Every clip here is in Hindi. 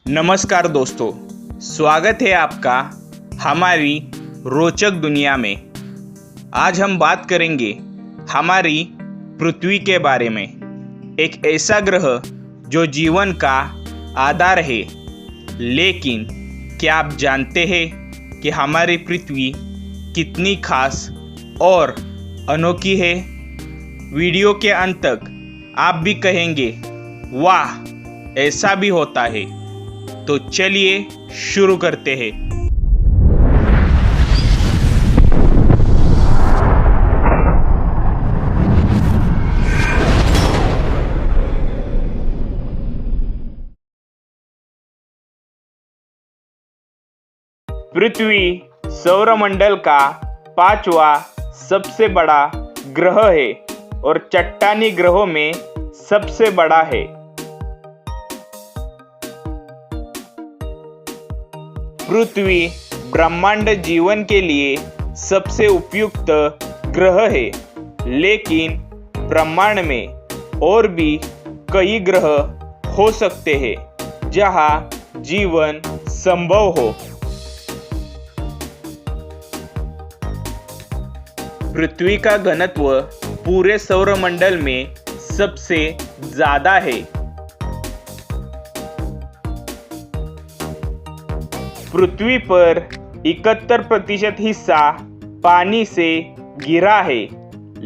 नमस्कार दोस्तों, स्वागत है आपका हमारी रोचक दुनिया में। आज हम बात करेंगे हमारी पृथ्वी के बारे में। एक ऐसा ग्रह जो जीवन का आधार है। लेकिन क्या आप जानते हैं कि हमारी पृथ्वी कितनी खास और अनोखी है? वीडियो के अंत तक आप भी कहेंगे, वाह, ऐसा भी होता है। तो चलिए शुरू करते हैं। पृथ्वी सौरमंडल का 5वां सबसे बड़ा ग्रह है और चट्टानी ग्रहों में सबसे बड़ा है। पृथ्वी ब्रह्मांड जीवन के लिए सबसे उपयुक्त ग्रह है, लेकिन ब्रह्मांड में और भी कई ग्रह हो सकते हैं जहां जीवन संभव हो। पृथ्वी का घनत्व पूरे सौरमंडल में सबसे ज्यादा है। पृथ्वी पर 71% हिस्सा पानी से घिरा है,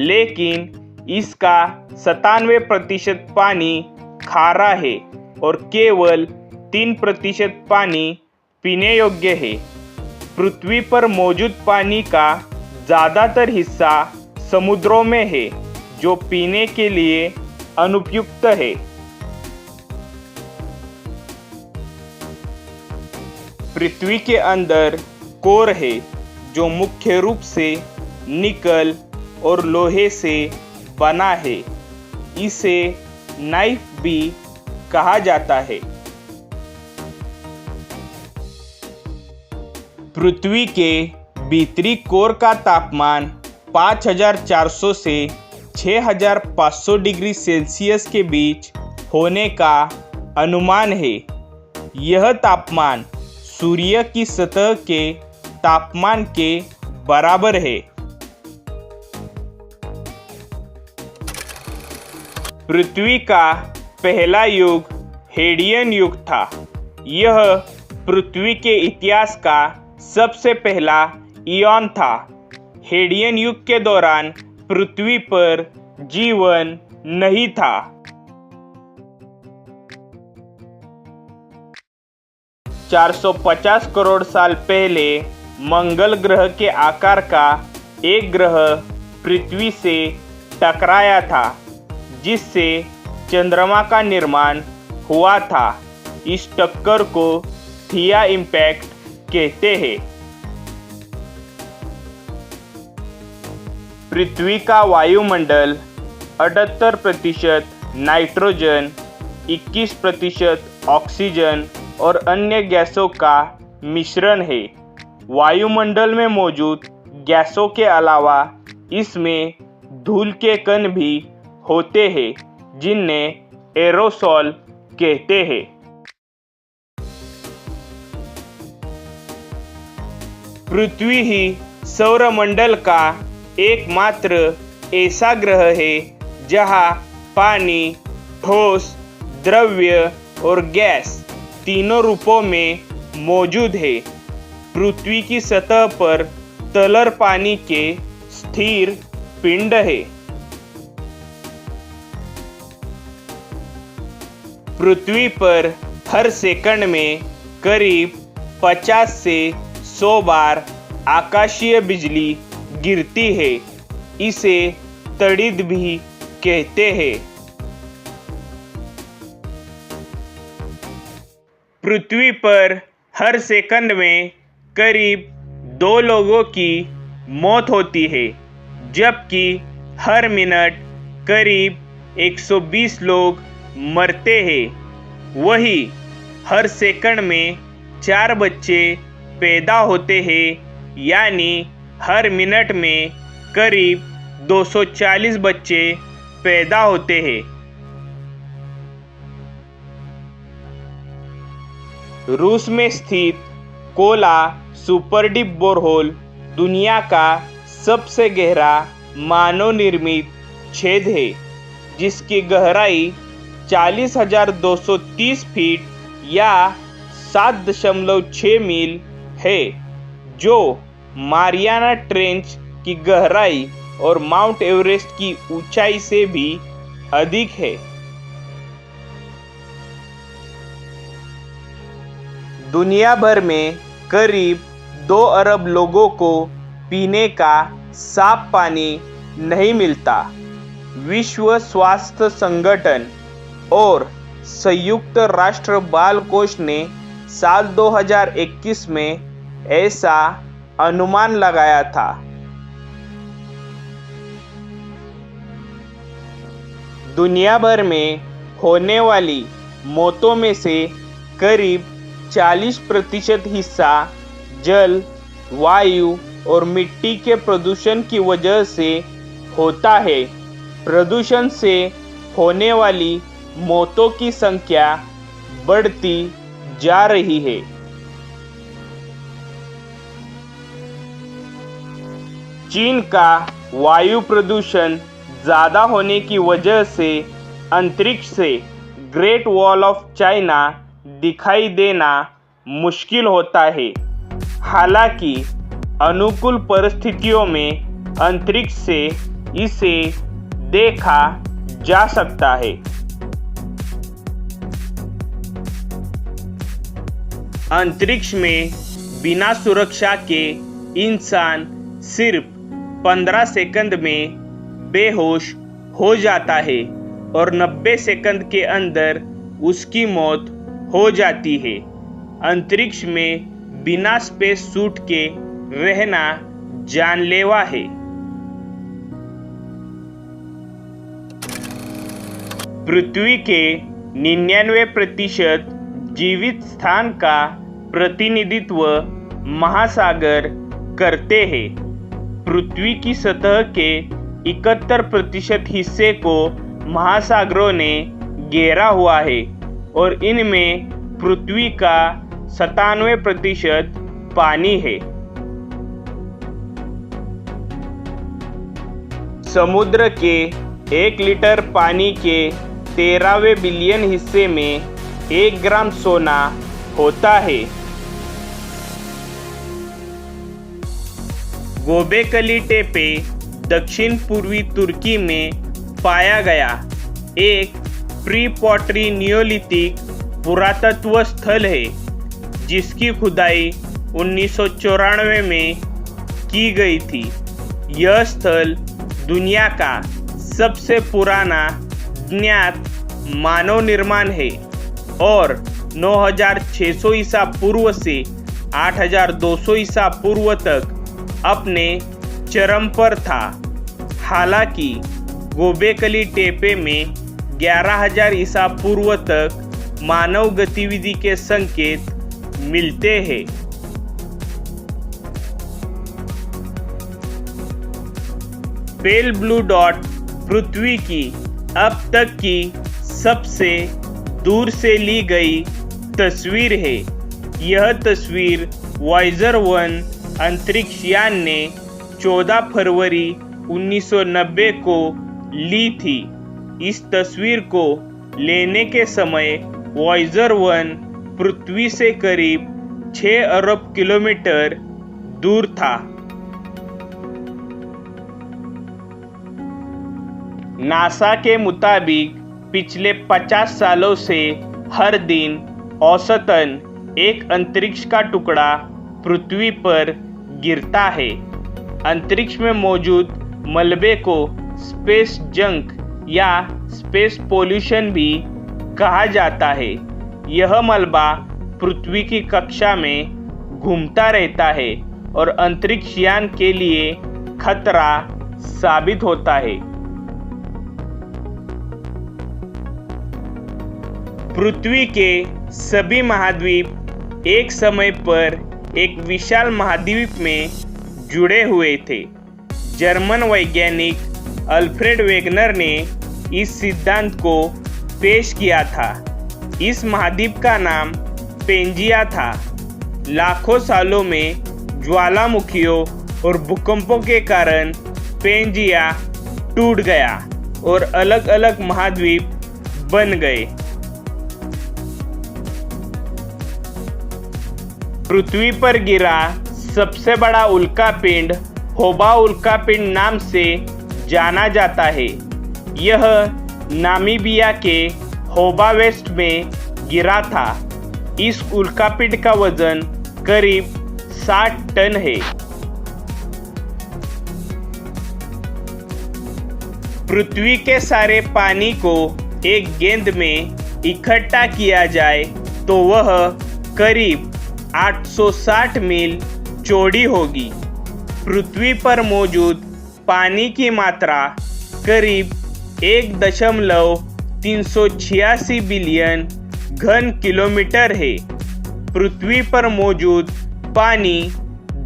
लेकिन इसका 97% पानी खारा है और केवल 3% पानी पीने योग्य है। पृथ्वी पर मौजूद पानी का ज़्यादातर हिस्सा समुद्रों में है, जो पीने के लिए अनुपयुक्त है। पृथ्वी के अंदर कोर है, जो मुख्य रूप से निकल और लोहे से बना है। इसे नाइफ भी कहा जाता है। पृथ्वी के भीतरी कोर का तापमान 5400 से 6500 डिग्री सेल्सियस के बीच होने का अनुमान है। यह तापमान सूर्य की सतह के तापमान के बराबर है। पृथ्वी का पहला युग हेडियन युग था। यह पृथ्वी के इतिहास का सबसे पहला ईयन था। हेडियन युग के दौरान पृथ्वी पर जीवन नहीं था। 450 करोड़ साल पहले मंगल ग्रह के आकार का एक ग्रह पृथ्वी से टकराया था, जिससे चंद्रमा का निर्माण हुआ था। इस टक्कर को थिया इम्पैक्ट कहते हैं। पृथ्वी का वायुमंडल 78% नाइट्रोजन, 21% ऑक्सीजन और अन्य गैसों का मिश्रण है। वायुमंडल में मौजूद गैसों के अलावा इसमें धूल के कण भी होते हैं, जिन्हें एरोसोल कहते हैं। पृथ्वी ही सौरमंडल का एकमात्र ऐसा ग्रह है जहां पानी, ठोस, द्रव्य और गैस तीनों रूपों में मौजूद है। पृथ्वी की सतह पर तलर पानी के स्थिर पिंड है। पृथ्वी पर हर सेकंड में करीब 50 से 100 बार आकाशीय बिजली गिरती है। इसे तड़िद भी कहते हैं। पृथ्वी पर हर सेकंड में करीब 2 लोगों की मौत होती है, जबकि हर मिनट करीब 120 लोग मरते हैं। वही हर सेकंड में 4 बच्चे पैदा होते हैं, यानी हर मिनट में करीब 240 बच्चे पैदा होते हैं। रूस में स्थित कोला सुपर डीप बोरहोल दुनिया का सबसे गहरा मानव निर्मित छेद है, जिसकी गहराई 40,230 फीट या 7.6 मील है, जो मारियाना ट्रेंच की गहराई और माउंट एवरेस्ट की ऊंचाई से भी अधिक है। दुनिया भर में करीब 2 अरब लोगों को पीने का साफ पानी नहीं मिलता। विश्व स्वास्थ्य संगठन और संयुक्त राष्ट्र बाल कोष ने साल 2021 में ऐसा अनुमान लगाया था। दुनिया भर में होने वाली मौतों में से करीब 40% हिस्सा जल, वायु और मिट्टी के प्रदूषण की वजह से होता है। प्रदूषण से होने वाली मौतों की संख्या बढ़ती जा रही है। चीन का वायु प्रदूषण ज़्यादा होने की वजह से अंतरिक्ष से ग्रेट वॉल ऑफ चाइना दिखाई देना मुश्किल होता है। हालांकि अनुकूल परिस्थितियों में अंतरिक्ष से इसे देखा जा सकता है। अंतरिक्ष में बिना सुरक्षा के इंसान सिर्फ 15 सेकंड में बेहोश हो जाता है और 90 सेकंड के अंदर उसकी मौत हो जाती है। अंतरिक्ष में बिना स्पेस सूट के रहना जानलेवा है। पृथ्वी के 99% जीवित स्थान का प्रतिनिधित्व महासागर करते हैं। पृथ्वी की सतह के 71% हिस्से को महासागरों ने घेरा हुआ है और इनमें पृथ्वी का 97% पानी है। समुद्र के 1 लीटर पानी के 13वें बिलियन हिस्से में 1 ग्राम सोना होता है। गोबेकली टेपे दक्षिण पूर्वी तुर्की में पाया गया एक प्री पॉटरी नियोलिथिक पुरातत्व स्थल है, जिसकी खुदाई 1994 में की गई थी। यह स्थल दुनिया का सबसे पुराना ज्ञात मानव निर्माण है और 9600 ईसा पूर्व से 8200 ईसा पूर्व तक अपने चरम पर था। हालांकि गोबेकली टेपे में 11,000 ईसा पूर्व तक मानव गतिविधि के संकेत मिलते हैं। पेल ब्लू डॉट पृथ्वी की अब तक की सबसे दूर से ली गई तस्वीर है। यह तस्वीर वॉयेजर 1 अंतरिक्ष यान ने 14 फरवरी 1990 को ली थी। इस तस्वीर को लेने के समय वॉयेजर 1 पृथ्वी से करीब 6 अरब किलोमीटर दूर था। नासा के मुताबिक पिछले 50 सालों से हर दिन औसतन एक अंतरिक्ष का टुकड़ा पृथ्वी पर गिरता है। अंतरिक्ष में मौजूद मलबे को स्पेस जंक या स्पेस पोल्यूशन भी कहा जाता है। यह मलबा पृथ्वी की कक्षा में घूमता रहता है और अंतरिक्ष यान के लिए खतरा साबित होता है। पृथ्वी के सभी महाद्वीप एक समय पर एक विशाल महाद्वीप में जुड़े हुए थे। जर्मन वैज्ञानिक अल्फ्रेड वेगनर ने इस सिद्धांत को पेश किया था। इस महाद्वीप का नाम पेंजिया था। लाखों सालों में ज्वालामुखियों और भूकंपों के कारण पेंजिया टूट गया और अलग अलग महाद्वीप बन गए। पृथ्वी पर गिरा सबसे बड़ा उल्कापिंड होबा उल्कापिंड नाम से जाना जाता है। यह नामीबिया के होबा वेस्ट में गिरा था। इस उल्कापिंड का वजन करीब 60 टन है। पृथ्वी के सारे पानी को एक गेंद में इकट्ठा किया जाए तो वह करीब 860 मील चौड़ी होगी। पृथ्वी पर मौजूद पानी की मात्रा करीब 1.386 बिलियन घन किलोमीटर है। पृथ्वी पर मौजूद पानी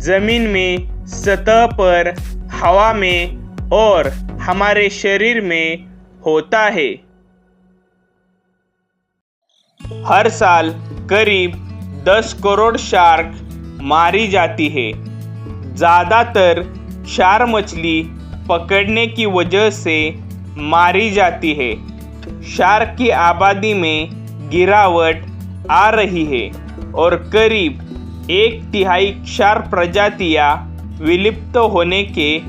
जमीन में, सतह पर, हवा में और हमारे शरीर में होता है। हर साल करीब 10 करोड़ शार्क मारी जाती है। ज़्यादातर शार्क मछली पकड़ने की वजह से मारी जाती है। शार्क की आबादी में गिरावट आ रही है और करीब 1/3 शार्क प्रजातियां विलुप्त होने के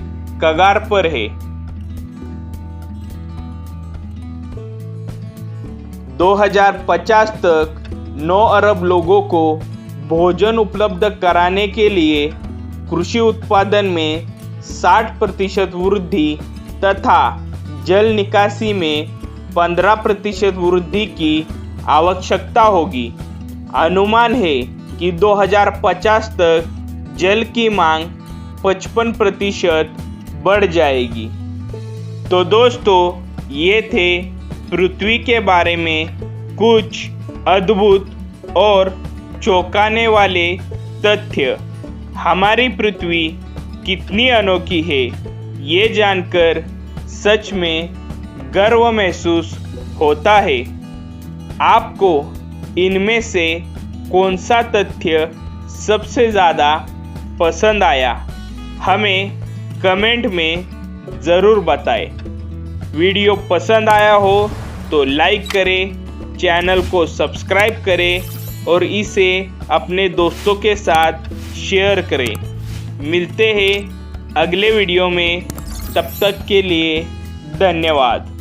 कगार पर है। 2050 तक 9 अरब लोगों को भोजन उपलब्ध कराने के लिए कृषि उत्पादन में 60% वृद्धि तथा जल निकासी में 15% वृद्धि की आवश्यकता होगी। अनुमान है कि 2050 तक जल की मांग 55% बढ़ जाएगी। तो दोस्तों, ये थे पृथ्वी के बारे में कुछ अद्भुत और चौंकाने वाले तथ्य। हमारी पृथ्वी कितनी अनोखी है, ये जानकर सच में गर्व महसूस होता है। आपको इनमें से कौन सा तथ्य सबसे ज़्यादा पसंद आया, हमें कमेंट में ज़रूर बताएं। वीडियो पसंद आया हो तो लाइक करें, चैनल को सब्सक्राइब करें और इसे अपने दोस्तों के साथ शेयर करें। मिलते हैं अगले वीडियो में, तब तक के लिए धन्यवाद।